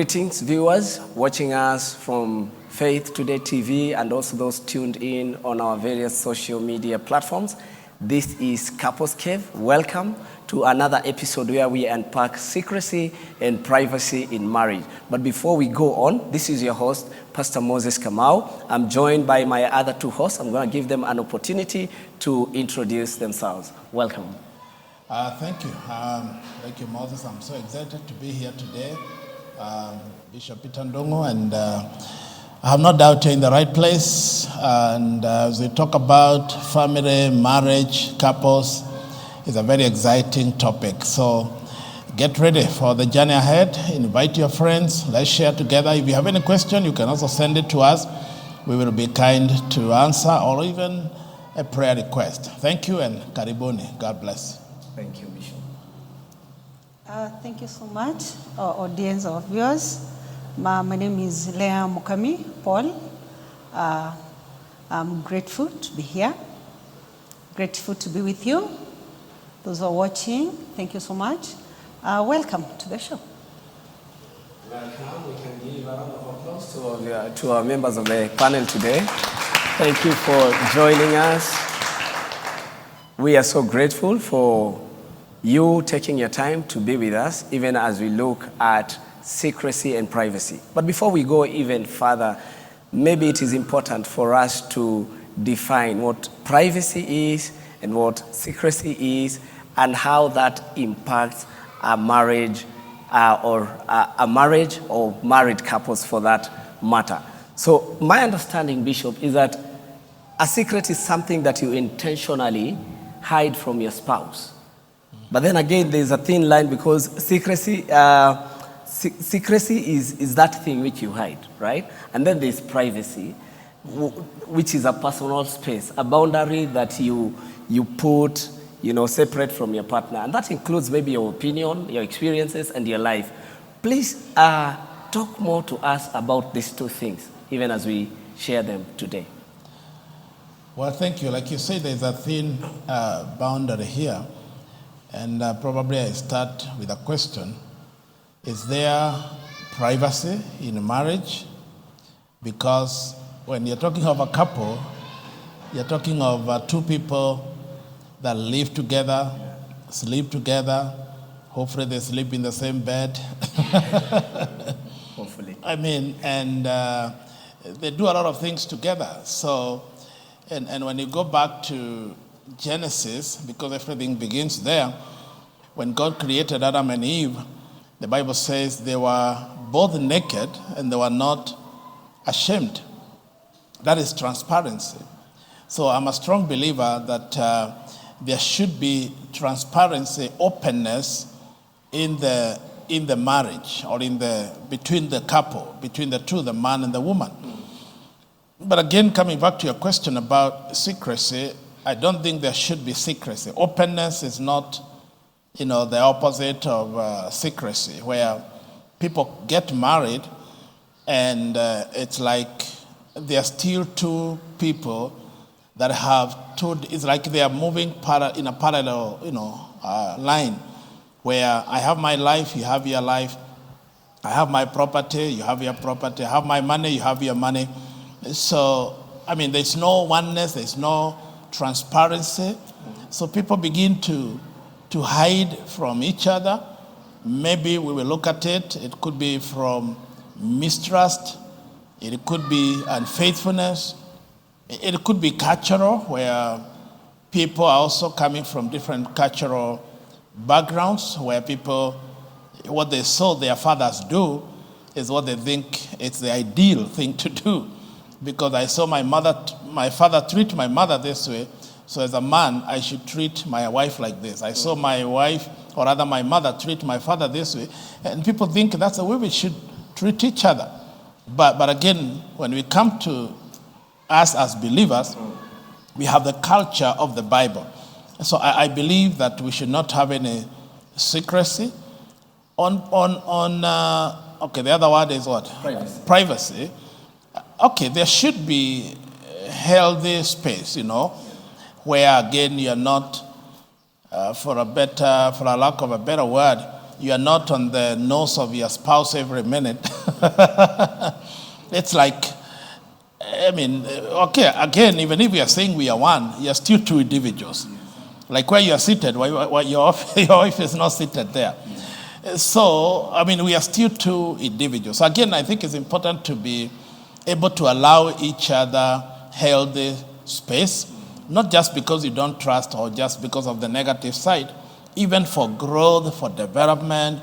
Greetings, viewers watching us from Faith Today TV and also those tuned in on our various social media platforms. This is Couples Cave. Welcome to another episode where we unpack secrecy and privacy in marriage. But before we go on, this is your host, Pastor Moses Kamau. I'm joined by my other two hosts. I'm going to give them an opportunity to introduce themselves. Welcome. Thank you. Thank you, Moses. I'm so excited to be here today. Bishop Peter Ndongo, and I have no doubt you're in the right place. And as we talk about family, marriage, couples, it's a very exciting topic. So get ready for the journey ahead. Invite your friends. Let's share together. If you have any question, you can also send it to us. We will be kind to answer, or even a prayer request. Thank you, and karibuni. God bless. Thank you, Bishop. Thank you so much, our audience, our viewers. My name is Leah Mukami Paul. I'm grateful to be here, grateful to be with you. Those who are watching, thank you so much. Welcome to the show. Welcome. We can give a round of applause to our members of the panel today. Thank you for joining us. We are so grateful for you taking your time to be with us, even as we look at secrecy and privacy. But before we go even further, maybe it is important for us to define what privacy is and what secrecy is, and how that impacts a marriage or married couples for that matter. So my understanding, Bishop, is that a secret is something that you intentionally hide from your spouse. But then again, there's a thin line, because secrecy is that thing which you hide, right? And then there's privacy, which is a personal space, a boundary that you put, separate from your partner. And that includes maybe your opinion, your experiences, and your life. Please talk more to us about these two things, even as we share them today. Well, thank you. Like you said, there's a thin boundary here. And probably I start with a question. Is there privacy in marriage? Because when you're talking of a couple, you're talking of two people that live together, sleep together. Hopefully they sleep in the same bed. Hopefully. And they do a lot of things together. So, and when you go back to Genesis, because everything begins there, when God created Adam and Eve, the Bible says they were both naked and they were not ashamed. That is transparency. So I'm a strong believer that there should be transparency, openness in the marriage, or between the couple, between the two, the man and the woman. But again, coming back to your question about secrecy, I don't think there should be secrecy. Openness is not, the opposite of secrecy, where people get married and it's like there are still two people that have two. It's like they are moving in a parallel, line, where I have my life, you have your life. I have my property, you have your property. I have my money, you have your money. So, there's no oneness, there's no transparency. So people begin to hide from each other. Maybe we will look at it. It could be from mistrust. It could be unfaithfulness. It could be cultural, where people are also coming from different cultural backgrounds, where people, what they saw their fathers do is what they think it's the ideal thing to do. Because I saw my father treat my mother this way, so as a man, I should treat my wife like this. I saw my wife, or rather my mother, treat my father this way, and people think that's the way we should treat each other. But again, when we come to us as believers, we have the culture of the Bible. So I believe that we should not have any secrecy. The other word is what? Privacy. Okay, there should be healthy space, where again you're not, for a lack of a better word, you are not on the nose of your spouse every minute. It's like, I mean, okay, again, even if we are saying we are one, you are still two individuals. Like where you are seated, your wife is not seated there. So, I mean, we are still two individuals. Again, I think it's important to be able to allow each other healthy space, not just because you don't trust or just because of the negative side, even for growth, for development,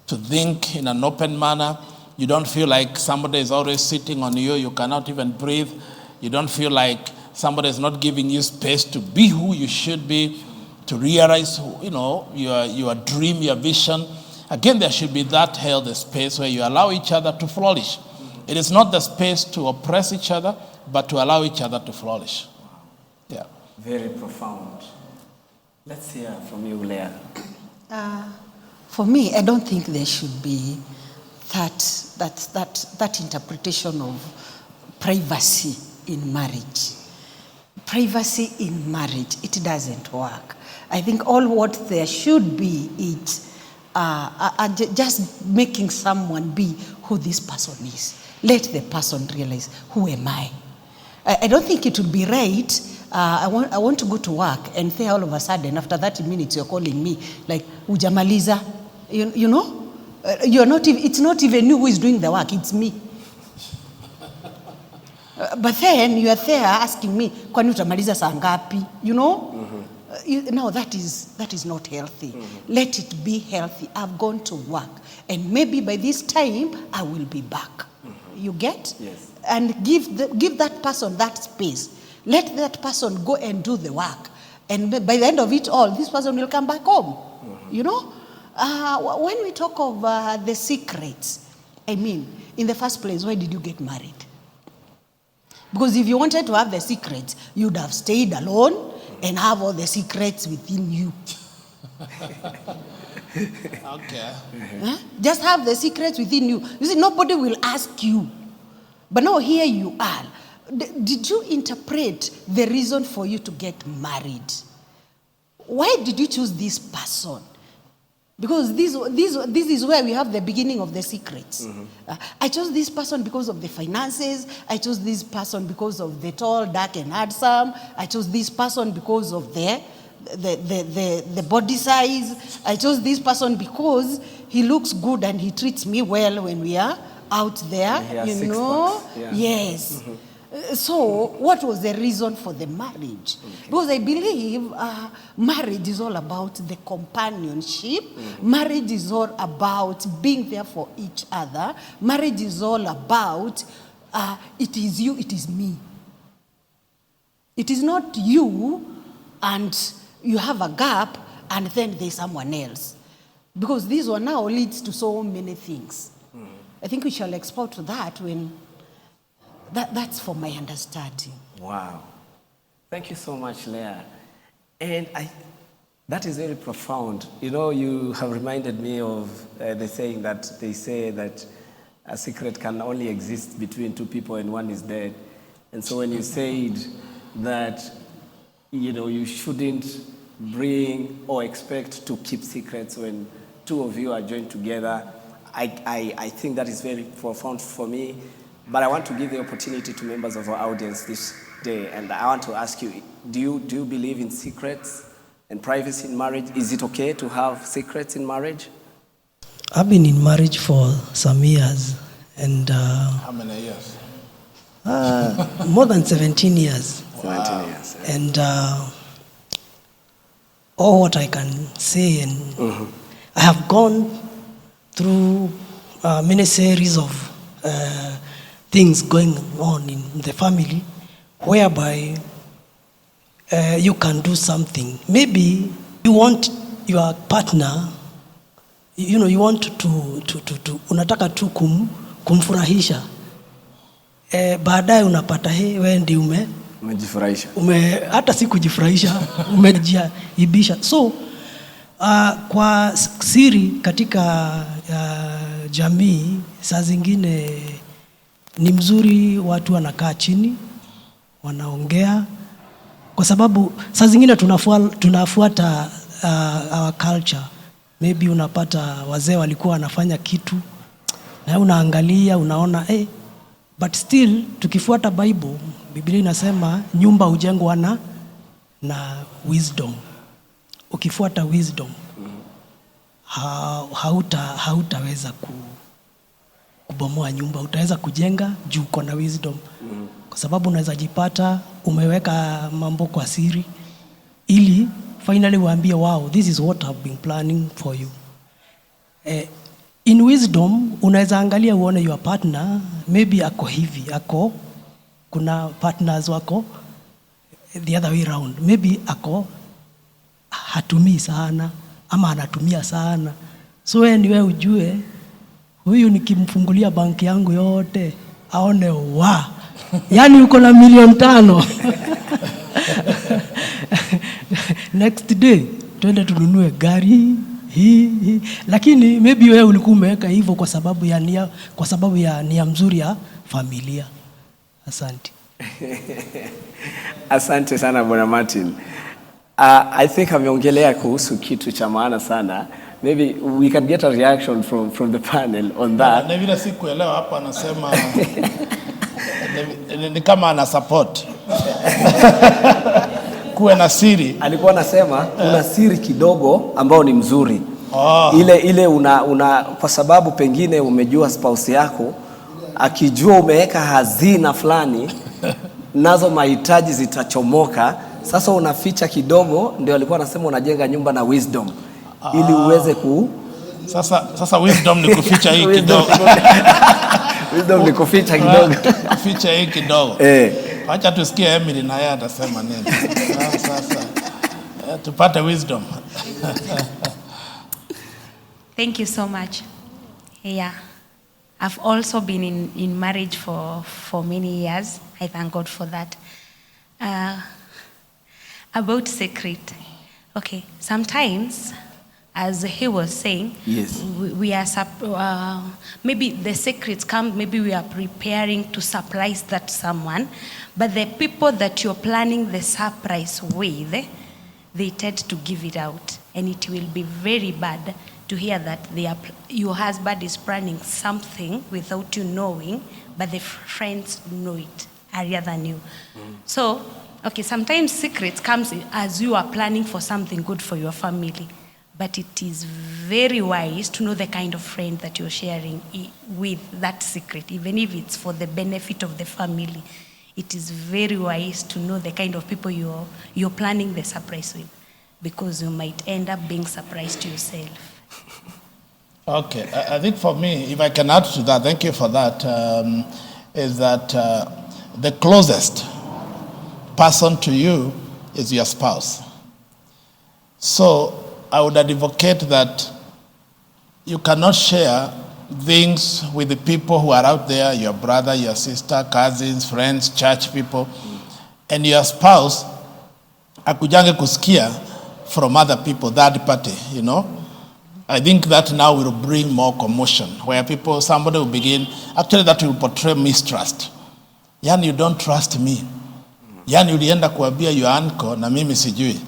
to think in an open manner. You don't feel like somebody is always sitting on you. You cannot even breathe. You don't feel like somebody is not giving you space to be who you should be, to realize, your dream, your vision. Again, there should be that healthy space where you allow each other to flourish. It is not the space to oppress each other, but to allow each other to flourish. Yeah. Very profound. Let's hear from you, Leah. For me, I don't think there should be that interpretation of privacy in marriage. Privacy in marriage, it doesn't work. I think all what there should be is just making someone be who this person is. Let the person realize, who am I? I don't think it would be right. I want to go to work and say all of a sudden, after 30 minutes, you're calling me like, Ujamaliza, you know? It's not even you who is doing the work, it's me. But then you are there asking me, kwani utamaliza saa ngapi? You know? Mm-hmm. No, that is not healthy. Mm-hmm. Let it be healthy. I've gone to work, and maybe by this time I will be back. Mm-hmm. You get? Yes. And give that person that space. Let that person go and do the work, and by the end of it all, this person will come back home. Mm-hmm. You know? When we talk of the secrets, I mean, in the first place, why did you get married? Because if you wanted to have the secrets, you'd have stayed alone and have all the secrets within you. Okay. Huh? Just have the secrets within you. You see, nobody will ask you. But now here you are. Did you interpret the reason for you to get married? Why did you choose this person? Because this is where we have the beginning of the secrets. Mm-hmm. I chose this person because of the finances. I chose this person because of the tall, dark, and handsome. I chose this person because of the body size. I chose this person because he looks good and he treats me well when we are out there. You know? Yeah. Yes. Mm-hmm. So, what was the reason for the marriage? Okay. Because I believe marriage is all about the companionship. Mm-hmm. Marriage is all about being there for each other. Marriage is all about it is you, it is me. It is not you and you have a gap and then there's someone else. Because this one now leads to so many things. Mm-hmm. I think we shall explore to that when... That's for my understanding. Wow. Thank you so much, Leah. And that is very profound. You know, you have reminded me of the saying that they say that a secret can only exist between two people and one is dead. And so when you said that, you shouldn't bring or expect to keep secrets when two of you are joined together, I think that is very profound for me. But I want to give the opportunity to members of our audience this day, and I want to ask you, do you believe in secrets and privacy in marriage? Is it okay to have secrets in marriage? I've been in marriage for some years, and how many years? More than 17 years. Wow. 17 years. Yeah. And all what I can say, and mm-hmm. I have gone through many series of things going on in the family, whereby you can do something. Maybe you want your partner, you want to unataka tu kumfurahisha. Baadaye unapata wewe ndi umejifurahisha. Hata si kujifurahisha, umejiaibisha. So kwa siri katika jamii, saa zingine ni mzuri watu wanakaa chini, wanaongea, kwa sababu saa zingine tunafuata our culture. maybe unapata wazee walikuwa wanafanya kitu na unaangalia unaona but still tukifuata Bible, Biblia inasema nyumba hujengwa na wisdom. Ukifuata wisdom hautaweza kubomoa nyumba, utaweza kujenga juu uko na wisdom. Kwa sababu unaweza jipata umeweka mambo kwa siri ili finally waambie wow, this is what I've been planning for you. In wisdom unaweza angalia uone your partner maybe ako hivi, kuna partners wako the other way around, maybe ako hatumii sana ama anatumia sana, so wewe ujue huyu nikimfungulia banki yangu yote aone yani uko na 5,000,000 next day twende tununue gari hii. Lakini maybe wewe ulikuwa umeweka hivyo kwa sababu ya nia mzuri ya familia. Asante. Asante sana Bwana Martin. I think ameongelea kuhusu kitu cha maana sana. Maybe we can get a reaction from the panel on that. Na vile sikuelewa hapo anasema ni kama ana support kuwe na siri. Alikuwa anasema una siri kidogo ambao ni mzuri. Ile una kwa sababu pengine umejua spouse yako akijua umeweka hazina fulani nazo mahitaji zitachomoka. Sasa unaficha kidogo, ndio alikuwa anasema unajenga nyumba na wisdom ili uweze Sasa wisdom ni kuficha hii kidogo. Wisdom ni kuficha kidogo. Kuficha hii kidogo. Acha tusikie Emily na yeye atasema nini. Sasa tupate wisdom. Thank you so much. Yeah. I've also been in marriage for many years. I thank God for that. About secret. Okay, sometimes, as he was saying, yes, we are maybe the secrets come, maybe we are preparing to surprise that someone, but the people that you're planning the surprise with, they tend to give it out, and it will be very bad to hear that your husband is planning something without you knowing, but the friends know it earlier than you. So, okay, sometimes secrets comes as you are planning for something good for your family, but it is very wise to know the kind of friend that you're sharing with that secret, even if it's for the benefit of the family. It is very wise to know the kind of people you're planning the surprise with, because you might end up being surprised yourself. Okay, I think for me, if I can add to that, thank you for that, is that the closest person to you is your spouse. So I would advocate that you cannot share things with the people who are out there, your brother, your sister, cousins, friends, church people, and your spouse akujange kusikia from other people, third party, you know. I think that now will bring more commotion, where somebody will begin, actually that will portray mistrust. Yani, you don't trust me. Yani, ulienda kuambia your uncle na mimi sijui.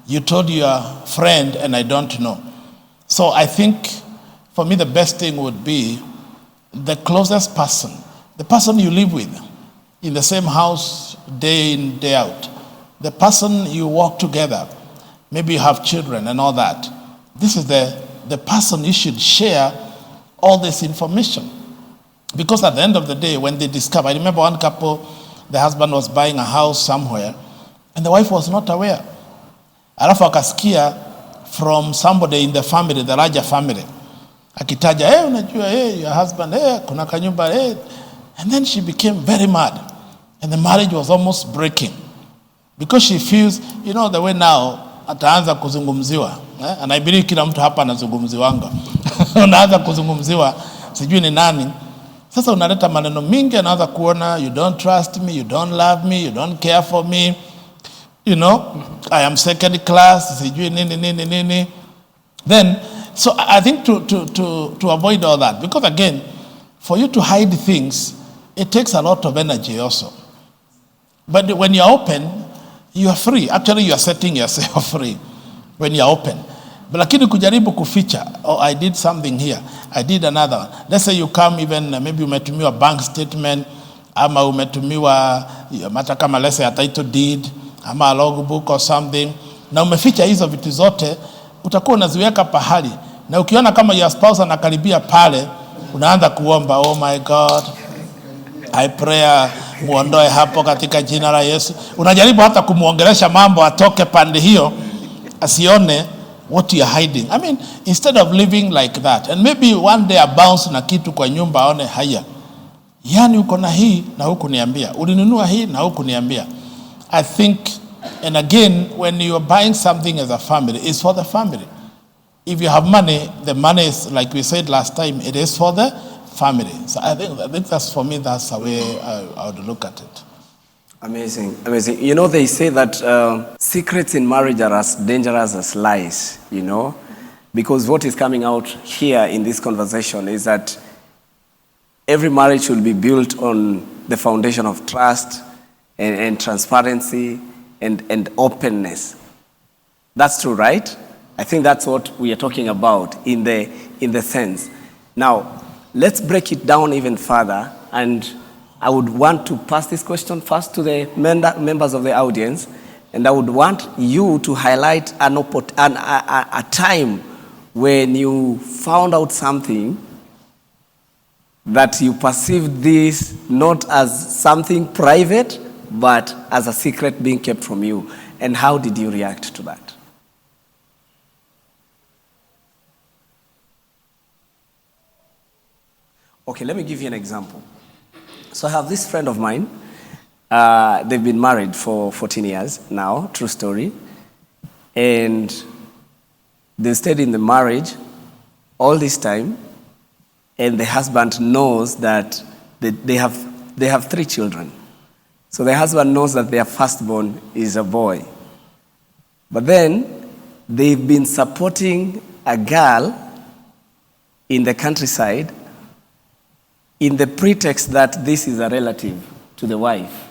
You told your friend and I don't know. So I think for me the best thing would be the closest person, the person you live with in the same house day in, day out, the person you walk together, maybe you have children and all that. This is the person you should share all this information. Because at the end of the day, when they discover, I remember one couple, the husband was buying a house somewhere, and the wife was not aware. Alafu akasikia from somebody in the family, the larger family, akitaja, unajua, your husband, kuna kanyumba, and then she became very mad, and the marriage was almost breaking, because she feels, you know, the way now, ataanza kuzungumziwa, and I believe kila mtu hapa anazungumziwanga. Unaanza kuzungumziwa, sijui ni nani. Sasa unaleta maneno mingi, anaanza kuona, you don't trust me, you don't love me, you don't care for me, you know, I am second class, sijui nini. Then, so I think to avoid all that, because again, for you to hide things, it takes a lot of energy also. But when you're open, you are free. Actually, you are setting yourself free when you're open. Lakini kujaribu kuficha, oh, I did something here, I did another one. Let's say you come even, maybe umetumiwa bank statement, ama umetumiwa hata kama let's say a title deed, ama a logbook or something, na umeficha hizo vitu zote, utakuwa unaziweka pahali, na ukiona kama your spouse anakaribia pale, unaanza kuomba, oh my God, I pray muondoe hapo katika jina la Yesu. Unajaribu hata kumuongelesha mambo atoke pande hiyo, asione what you are hiding. I mean, instead of living like that, and maybe one day a bounce na kitu kwa nyumba aone haya, yani uko na hii na huku niambia, ulinunua hii na huku niambia. I think, and again, when you are buying something as a family, it's for the family. If you have money, the money is, like we said last time, it is for the family. So I think that's, for me, that's the way I would look at it. Amazing, amazing. You know, they say that secrets in marriage are as dangerous as lies, you know, because what is coming out here in this conversation is that every marriage should be built on the foundation of trust and transparency and openness. That's true, right? I think that's what we are talking about in the sense. Now, let's break it down even further, and I would want to pass this question first to the members of the audience, and I would want you to highlight a time when you found out something that you perceived this not as something private, but as a secret being kept from you, and how did you react to that? Okay, let me give you an example. So I have this friend of mine. They've been married for 14 years now, true story. And they stayed in the marriage all this time. And the husband knows that they have 3 children. So the husband knows that their firstborn is a boy. But then they've been supporting a girl in the countryside in the pretext that this is a relative to the wife.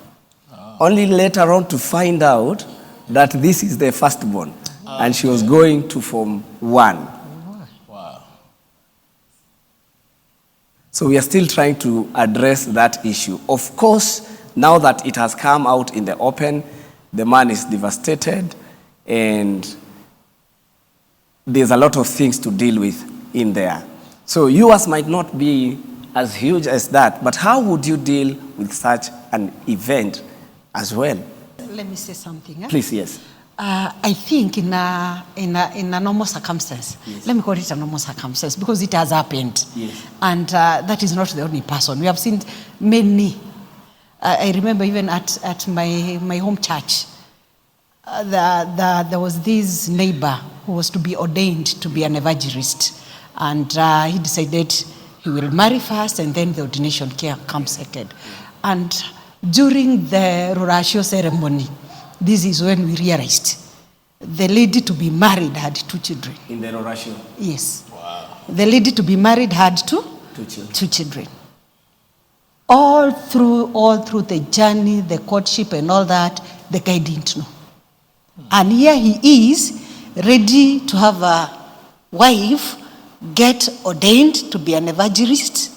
Only later on to find out that this is the firstborn. And she was going to Form 1. Wow. So we are still trying to address that issue. Of course, now that it has come out in the open, the man is devastated, and there's a lot of things to deal with in there. So yours might not be as huge as that, but how would you deal with such an event as well? Let me say something. Please, yes. I think in a normal circumstance, yes. Let me call it a normal circumstance, because it has happened. Yes. And that is not the only person. We have seen many. I remember even at my home church, there was this neighbor who was to be ordained to be an evangelist. And he decided he will marry first, and then the ordination care comes second. And during the Rurashio ceremony, this is when we realized the lady to be married had 2 children. In the Rurashio? Yes. Wow. The lady to be married had 2 children. 2 children. All through the journey, the courtship and all that, the guy didn't know. And here he is, ready to have a wife, get ordained to be an evangelist.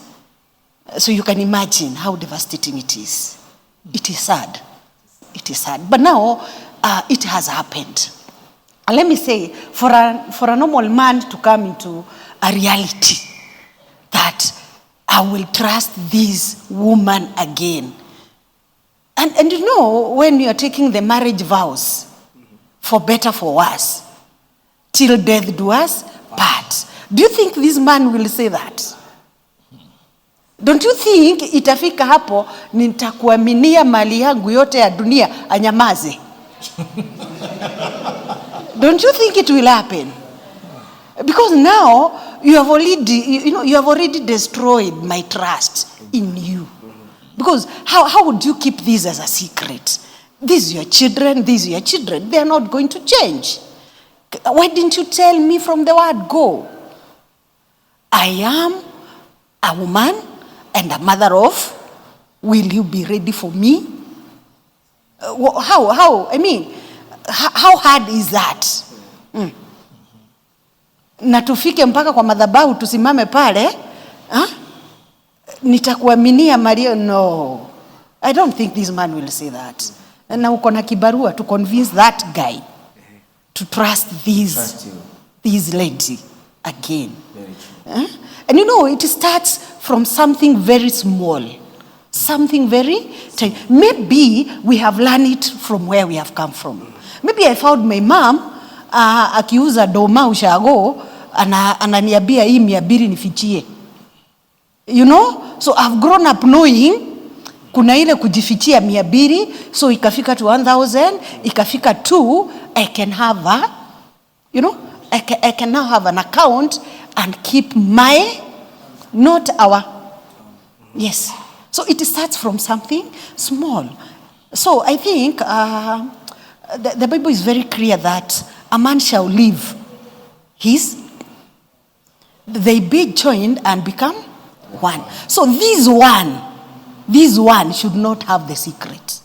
So you can imagine how devastating it is. It is sad. It is sad. But now it has happened. And let me say, for a normal man to come into a reality that I will trust this woman again. And you know, when you are taking the marriage vows, for better, for worse, till death do us part. Do you think this man will say that? Don't you think itafika hapo nitakuaminia mali yangu yote ya dunia anyamaze? Don't you think it will happen? Because now you have already destroyed my trust in you. Because how would you keep this as a secret? These are your children, they are not going to change. Why didn't you tell me from the word go? I am a woman and a mother of. Will you be ready for me? How? I mean, how hard is that? na tufike mpaka kwa madhabahu tusimame pale, nitakuaminia Mario. No, I don't think this man will say that. Na uko na kibarua to convince that guy to trust this lady again. And you know, it starts from something very small, something very tiny. Maybe we have learned it from where we have come from. Maybe I found my mom akiuza doma ushago, ananiambia hii 200 nifichie. You know, so I've grown up knowing kuna ile kujifichia 200, so ikafika to 1,000, ikafika 2, I can have a, you know, I can now have an account and keep my, not our. Yes. So it starts from something small. So I think the Bible is very clear that a man shall leave they be joined and become one. So this one should not have the secret.